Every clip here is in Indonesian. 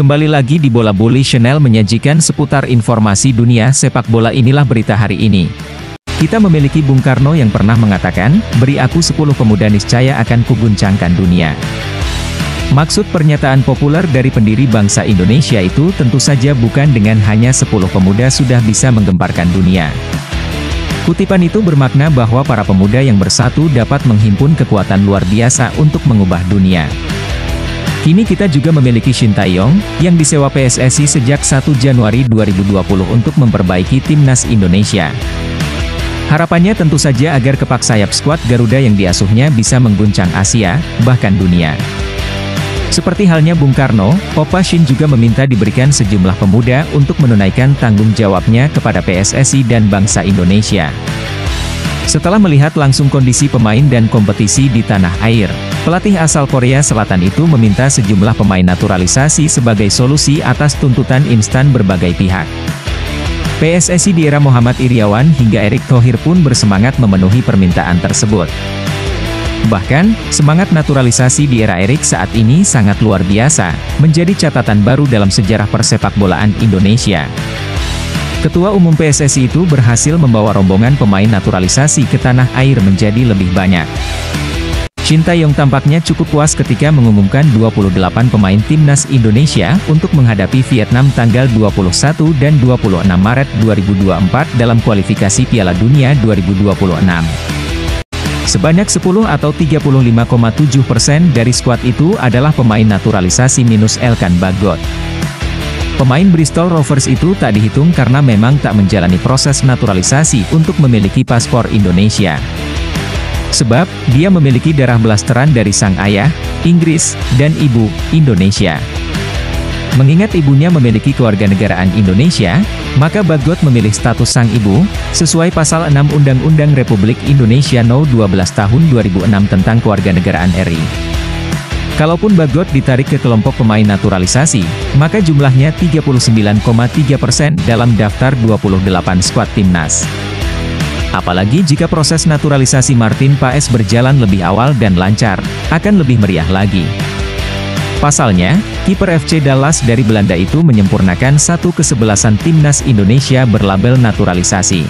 Kembali lagi di Bola Bully Channel menyajikan seputar informasi dunia sepak bola. Inilah berita hari ini. Kita memiliki Bung Karno yang pernah mengatakan, "Beri aku 10 pemuda niscaya akan kuguncangkan dunia." Maksud pernyataan populer dari pendiri bangsa Indonesia itu tentu saja bukan dengan hanya 10 pemuda sudah bisa menggemparkan dunia. Kutipan itu bermakna bahwa para pemuda yang bersatu dapat menghimpun kekuatan luar biasa untuk mengubah dunia. Kini kita juga memiliki Shin Tae-yong, yang disewa PSSI sejak 1 Januari 2020 untuk memperbaiki timnas Indonesia. Harapannya tentu saja agar kepak sayap skuad Garuda yang diasuhnya bisa mengguncang Asia, bahkan dunia. Seperti halnya Bung Karno, Opa Shin juga meminta diberikan sejumlah pemuda untuk menunaikan tanggung jawabnya kepada PSSI dan bangsa Indonesia. Setelah melihat langsung kondisi pemain dan kompetisi di tanah air, pelatih asal Korea Selatan itu meminta sejumlah pemain naturalisasi sebagai solusi atas tuntutan instan berbagai pihak. PSSI di era Muhammad Iriawan hingga Erick Thohir pun bersemangat memenuhi permintaan tersebut. Bahkan, semangat naturalisasi di era Erick saat ini sangat luar biasa, menjadi catatan baru dalam sejarah persepakbolaan Indonesia. Ketua Umum PSSI itu berhasil membawa rombongan pemain naturalisasi ke tanah air menjadi lebih banyak. Shin Tae-yong tampaknya cukup puas ketika mengumumkan 28 pemain timnas Indonesia untuk menghadapi Vietnam tanggal 21 dan 26 Maret 2024 dalam kualifikasi Piala Dunia 2026. Sebanyak 10 atau 35,7% dari skuad itu adalah pemain naturalisasi minus Elkan Bagot. Pemain Bristol Rovers itu tak dihitung karena memang tak menjalani proses naturalisasi untuk memiliki paspor Indonesia. Sebab, dia memiliki darah blasteran dari sang ayah, Inggris, dan ibu, Indonesia. Mengingat ibunya memiliki kewarganegaraan Indonesia, maka Bagot memilih status sang ibu, sesuai pasal 6 Undang-Undang Republik Indonesia No. 12 Tahun 2006 tentang Kewarganegaraan RI. Kalaupun Bagot ditarik ke kelompok pemain naturalisasi, maka jumlahnya 39,3% dalam daftar 28 skuad timnas. Apalagi jika proses naturalisasi Martin Paes berjalan lebih awal dan lancar, akan lebih meriah lagi. Pasalnya, kiper FC Dallas dari Belanda itu menyempurnakan satu kesebelasan timnas Indonesia berlabel naturalisasi.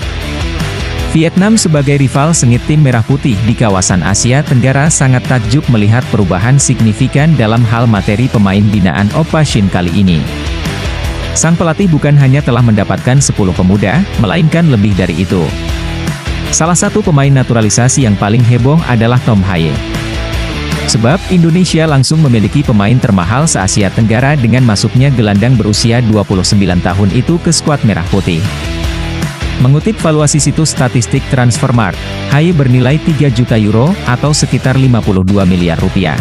Vietnam sebagai rival sengit tim Merah Putih di kawasan Asia Tenggara sangat takjub melihat perubahan signifikan dalam hal materi pemain binaan Opa Shin kali ini. Sang pelatih bukan hanya telah mendapatkan 10 pemuda, melainkan lebih dari itu. Salah satu pemain naturalisasi yang paling heboh adalah Tom Haye. Sebab, Indonesia langsung memiliki pemain termahal se-Asia Tenggara dengan masuknya gelandang berusia 29 tahun itu ke skuad Merah Putih. Mengutip valuasi situs statistik Transfermarkt, Haye bernilai 3 juta euro, atau sekitar 52 miliar rupiah.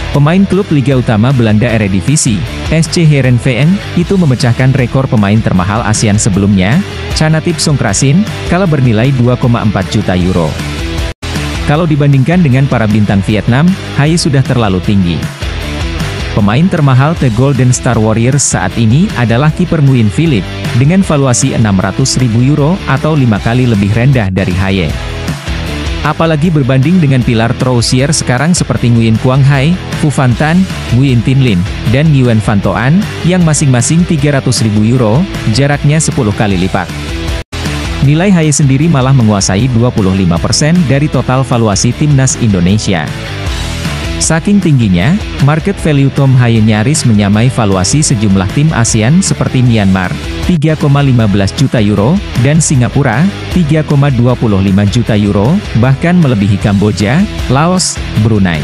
Pemain klub Liga Utama Belanda Eredivisie, SC Heerenveen, itu memecahkan rekor pemain termahal ASEAN sebelumnya, Chanatip Songkrasin, kala bernilai 2,4 juta euro. Kalau dibandingkan dengan para bintang Vietnam, Haye sudah terlalu tinggi. Pemain termahal The Golden Star Warriors saat ini adalah kiper Nguyen Philip, dengan valuasi 600.000 euro, atau 5 kali lebih rendah dari Haye. Apalagi berbanding dengan pilar Troussier sekarang seperti Nguyen Quang Hai, Phu Van Tan, Nguyen Tin Lin, dan Nguyen Van Toan, yang masing-masing 300.000 euro, jaraknya 10 kali lipat. Nilai Haye sendiri malah menguasai 25% dari total valuasi timnas Indonesia. Saking tingginya, market value Tom Haye nyaris menyamai valuasi sejumlah tim ASEAN seperti Myanmar, 3,15 juta euro, dan Singapura, 3,25 juta euro, bahkan melebihi Kamboja, Laos, Brunei,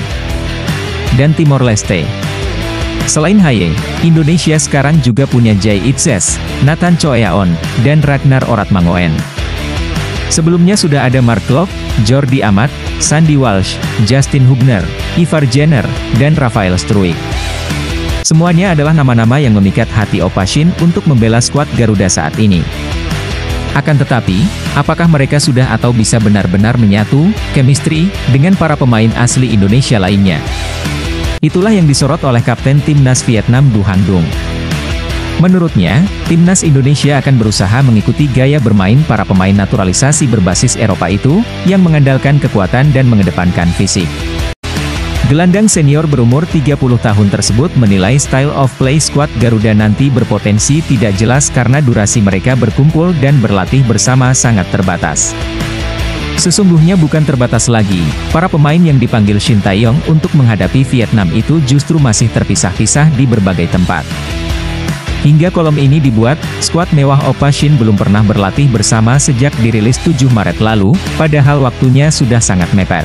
dan Timor Leste. Selain Haye, Indonesia sekarang juga punya Jay Itzes, Nathan Choeaon, dan Ragnar Oratmangoen. Sebelumnya sudah ada Mark Klok, Jordi Amat, Sandy Walsh, Justin Hubner, Ivar Jenner, dan Rafael Struijk. Semuanya adalah nama-nama yang memikat hati Opa Shin untuk membela skuad Garuda saat ini. Akan tetapi, apakah mereka sudah atau bisa benar-benar menyatu, chemistry, dengan para pemain asli Indonesia lainnya? Itulah yang disorot oleh Kapten Timnas Vietnam Du Hang-dung. Menurutnya, Timnas Indonesia akan berusaha mengikuti gaya bermain para pemain naturalisasi berbasis Eropa itu, yang mengandalkan kekuatan dan mengedepankan fisik. Gelandang senior berumur 30 tahun tersebut menilai style of play skuad Garuda nanti berpotensi tidak jelas karena durasi mereka berkumpul dan berlatih bersama sangat terbatas. Sesungguhnya bukan terbatas lagi, para pemain yang dipanggil Shin Tae-yong untuk menghadapi Vietnam itu justru masih terpisah-pisah di berbagai tempat. Hingga kolom ini dibuat, skuad mewah Oppa Shin belum pernah berlatih bersama sejak dirilis 7 Maret lalu, padahal waktunya sudah sangat mepet.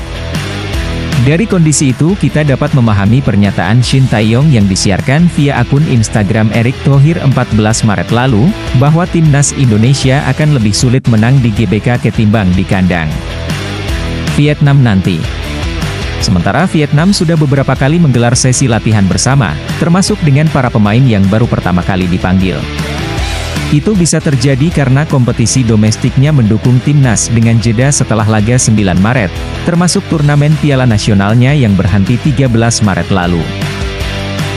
Dari kondisi itu kita dapat memahami pernyataan Shin Tae-yong yang disiarkan via akun Instagram Erick Thohir 14 Maret lalu, bahwa timnas Indonesia akan lebih sulit menang di GBK ketimbang di kandang Vietnam nanti. Sementara Vietnam sudah beberapa kali menggelar sesi latihan bersama, termasuk dengan para pemain yang baru pertama kali dipanggil. Itu bisa terjadi karena kompetisi domestiknya mendukung timnas dengan jeda setelah laga 9 Maret, termasuk turnamen Piala Nasionalnya yang berhenti 13 Maret lalu.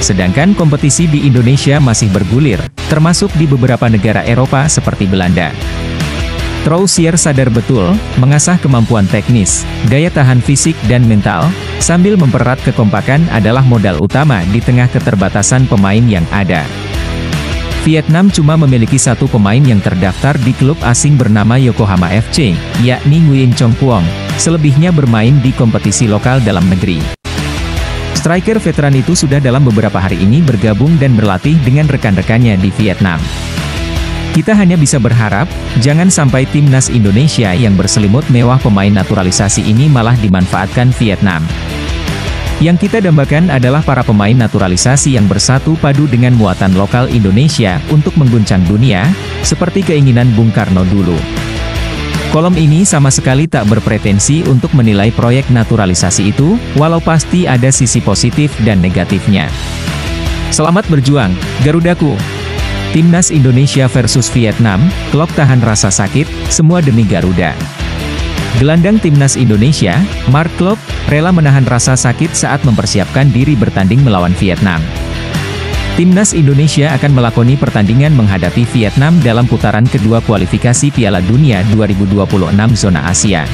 Sedangkan kompetisi di Indonesia masih bergulir, termasuk di beberapa negara Eropa seperti Belanda. Troussier sadar betul, mengasah kemampuan teknis, daya tahan fisik dan mental, sambil mempererat kekompakan adalah modal utama di tengah keterbatasan pemain yang ada. Vietnam cuma memiliki satu pemain yang terdaftar di klub asing bernama Yokohama FC, yakni Nguyen Chong Quong, selebihnya bermain di kompetisi lokal dalam negeri. Striker veteran itu sudah dalam beberapa hari ini bergabung dan berlatih dengan rekan-rekannya di Vietnam. Kita hanya bisa berharap, jangan sampai timnas Indonesia yang berselimut mewah pemain naturalisasi ini malah dimanfaatkan Vietnam. Yang kita dambakan adalah para pemain naturalisasi yang bersatu padu dengan muatan lokal Indonesia untuk mengguncang dunia, seperti keinginan Bung Karno dulu. Kolom ini sama sekali tak berpretensi untuk menilai proyek naturalisasi itu, walau pasti ada sisi positif dan negatifnya. Selamat berjuang, Garudaku! Timnas Indonesia versus Vietnam, klub tahan rasa sakit, semua demi Garuda. Gelandang timnas Indonesia, Mark Klok, rela menahan rasa sakit saat mempersiapkan diri bertanding melawan Vietnam. Timnas Indonesia akan melakoni pertandingan menghadapi Vietnam dalam putaran kedua kualifikasi Piala Dunia 2026 zona Asia.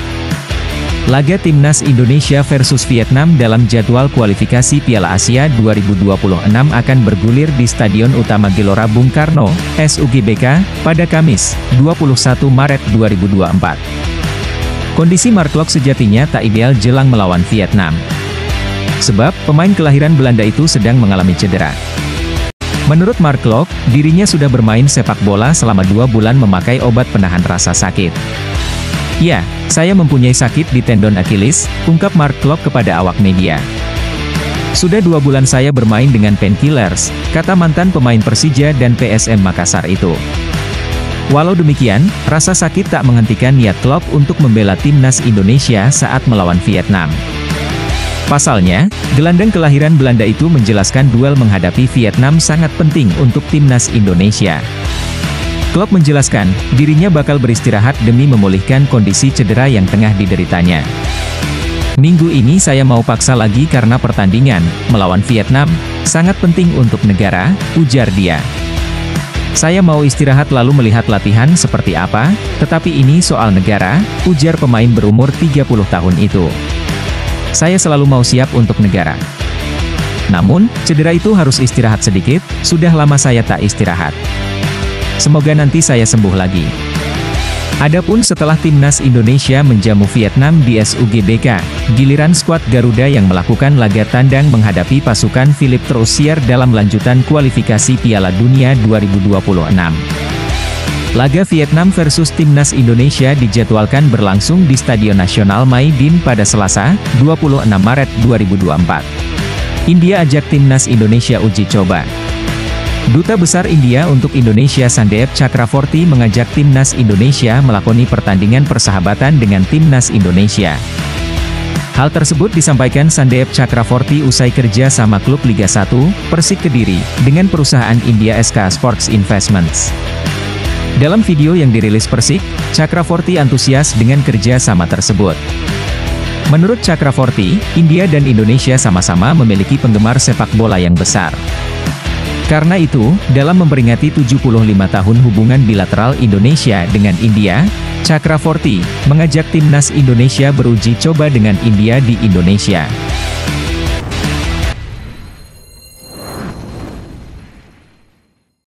Laga Timnas Indonesia versus Vietnam dalam jadwal kualifikasi Piala Asia 2026 akan bergulir di Stadion Utama Gelora Bung Karno, SUGBK, pada Kamis, 21 Maret 2024. Kondisi Mark Klok sejatinya tak ideal jelang melawan Vietnam. Sebab, pemain kelahiran Belanda itu sedang mengalami cedera. Menurut Mark Klok, dirinya sudah bermain sepak bola selama 2 bulan memakai obat penahan rasa sakit. Ya, saya mempunyai sakit di tendon Achilles, ungkap Mark Klok kepada awak media. Sudah 2 bulan saya bermain dengan painkillers, kata mantan pemain Persija dan PSM Makassar itu. Walau demikian, rasa sakit tak menghentikan niat Klop untuk membela timnas Indonesia saat melawan Vietnam. Pasalnya, gelandang kelahiran Belanda itu menjelaskan duel menghadapi Vietnam sangat penting untuk timnas Indonesia. Klop menjelaskan, dirinya bakal beristirahat demi memulihkan kondisi cedera yang tengah dideritanya. Minggu ini saya mau paksa lagi karena pertandingan melawan Vietnam sangat penting untuk negara, ujar dia. Saya mau istirahat lalu melihat latihan seperti apa, tetapi ini soal negara, ujar pemain berumur 30 tahun itu. Saya selalu mau siap untuk negara. Namun, cedera itu harus istirahat sedikit, sudah lama saya tak istirahat. Semoga nanti saya sembuh lagi. Adapun setelah timnas Indonesia menjamu Vietnam di SUGBK, giliran skuad Garuda yang melakukan laga tandang menghadapi pasukan Philippe Troussier dalam lanjutan kualifikasi Piala Dunia 2026. Laga Vietnam versus timnas Indonesia dijadwalkan berlangsung di Stadion Nasional Mai Dinh pada Selasa, 26 Maret 2024. India ajak timnas Indonesia uji coba. Duta Besar India untuk Indonesia Sandeep Chakravorty mengajak timnas Indonesia melakoni pertandingan persahabatan dengan timnas Indonesia. Hal tersebut disampaikan Sandeep Chakravorty usai kerja sama klub Liga 1, Persik Kediri, dengan perusahaan India SK Sports Investments. Dalam video yang dirilis Persik, Chakravorty antusias dengan kerja sama tersebut. Menurut Chakravorty, India dan Indonesia sama-sama memiliki penggemar sepak bola yang besar. Karena itu, dalam memperingati 75 tahun hubungan bilateral Indonesia dengan India, Chakravorty mengajak timnas Indonesia beruji coba dengan India di Indonesia.